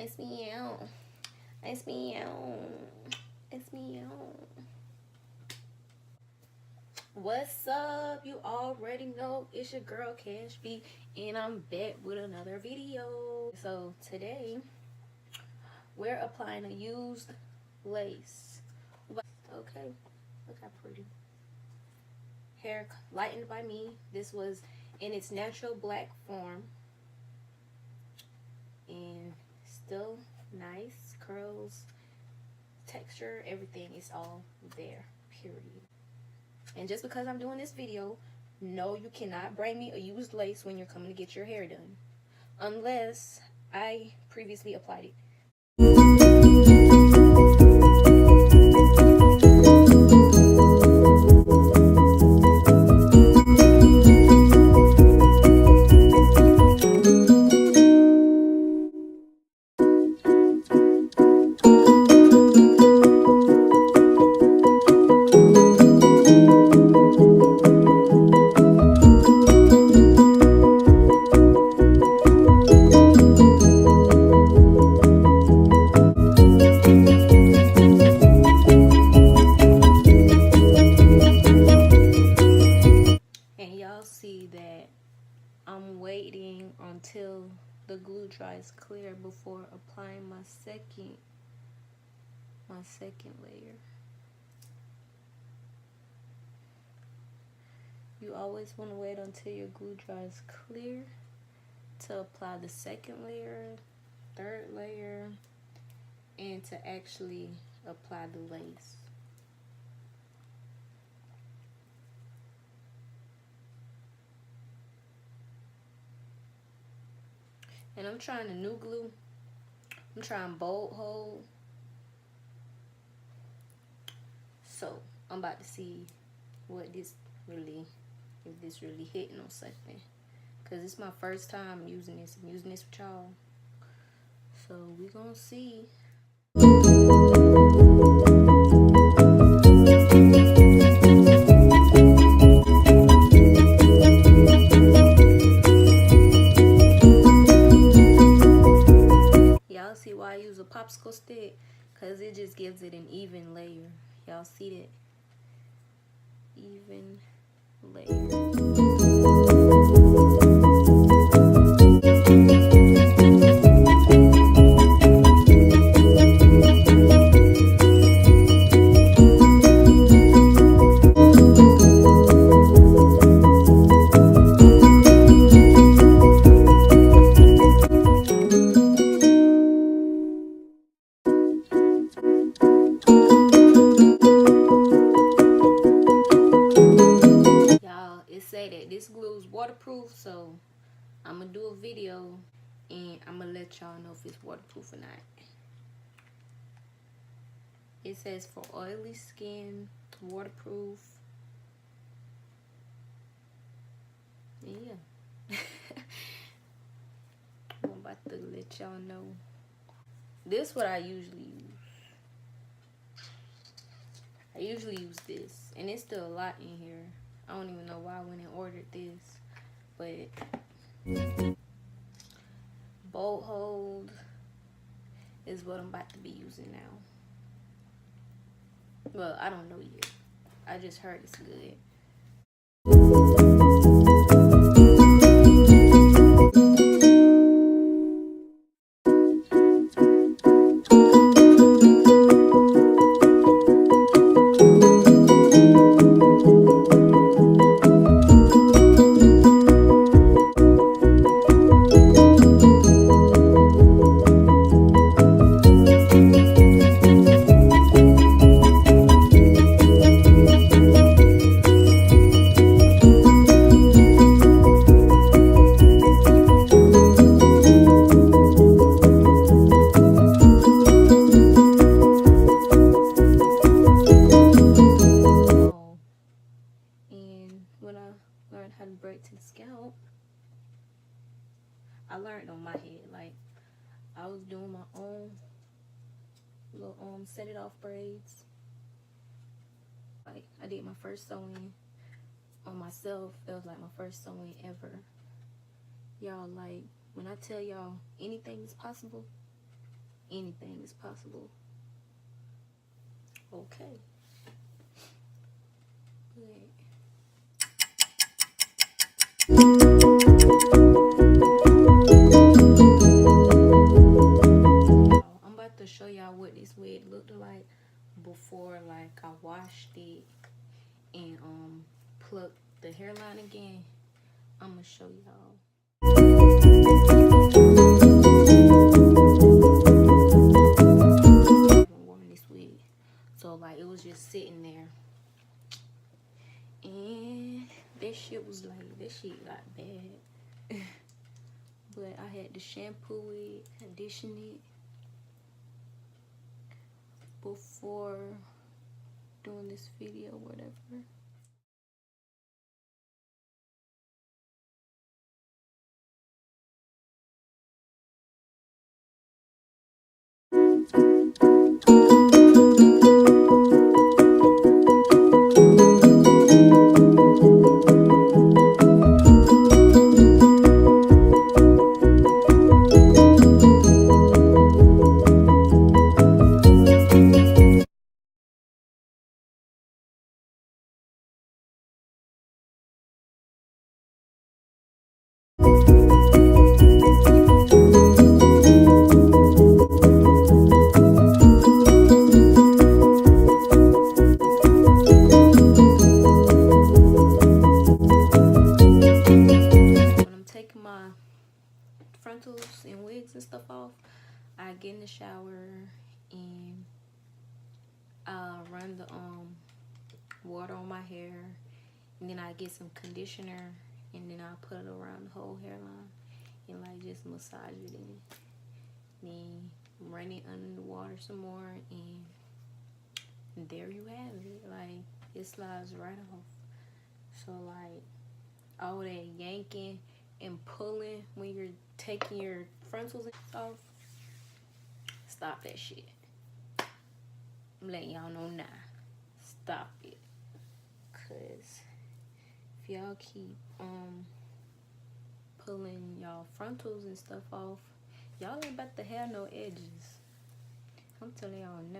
It's me out. It's me out. It's me out. What's up? You already know it's your girl Cash B, and I'm back with another video. So today we're applying a used lace. Okay, look how pretty. Hair lightened by me. This was in its natural black form, and still nice curls, texture, everything is all there. Period. And just because I'm doing this video, no, you cannot bring me a used lace when you're coming to get your hair done, unless I previously applied it. See that I'm waiting until the glue dries clear before applying my second layer. You always want to wait until your glue dries clear to apply the second layer, third layer, and to actually apply the lace. And I'm trying a new glue. I'm trying bolt hold. So I'm about to see what this really, if this really hitting on something. Cause it's my first time using this. I'm using this with y'all. So we gonna see. Y'all see why I use a popsicle stick? Cause it just gives it an even layer. Y'all see that? Even layer. Say that this glue is waterproof, so I'm gonna do a video and I'm gonna let y'all know if it's waterproof or not. It says for oily skin, waterproof. Yeah. I'm about to let y'all know. This is what I usually use. I usually use this, and it's still a lot in here. I don't even know why I went and ordered this, but bolt hold is what I'm about to be using now. Well, I don't know yet. I just heard it's good. How to braid to the scalp, I learned on my head. Like, I was doing my own little set it off braids. Like, I did my first sewing on myself. It was like my first sewing ever. Y'all, like, when I tell y'all anything is possible, anything is possible. Okay. I'm about to show y'all what this wig looked like before, like, I washed it and plucked the hairline again. I'm gonna show y'all. I haven't worn this wig, so like it was just sitting there, and that shit got bad. But I had to shampoo it, condition it before doing this video, whatever. Frontals and wigs and stuff off, I get in the shower and I run the water on my hair, and then I get some conditioner, and then I put it around the whole hairline and like just massage it in. Then run it under the water some more, and there you have it. Like, it slides right off. So like all that yanking and pulling when you're taking your frontals off, stop that shit. I'm letting y'all know now. Stop it. Cause if y'all keep pulling y'all frontals and stuff off, y'all ain't about to have no edges. I'm telling y'all now.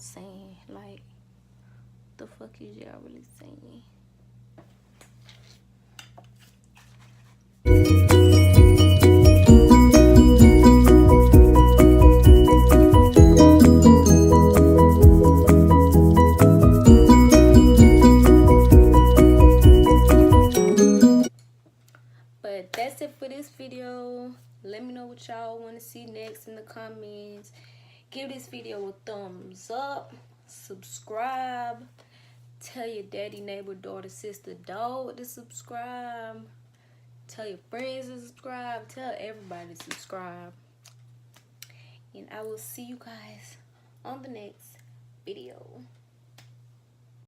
Saying, like, the fuck is y'all really saying? But that's it for this video. Let me know what y'all want to see next in the comments. Give this video a thumbs up. Subscribe. Tell your daddy, neighbor, daughter, sister, dog to subscribe. Tell your friends to subscribe. Tell everybody to subscribe. And I will see you guys on the next video.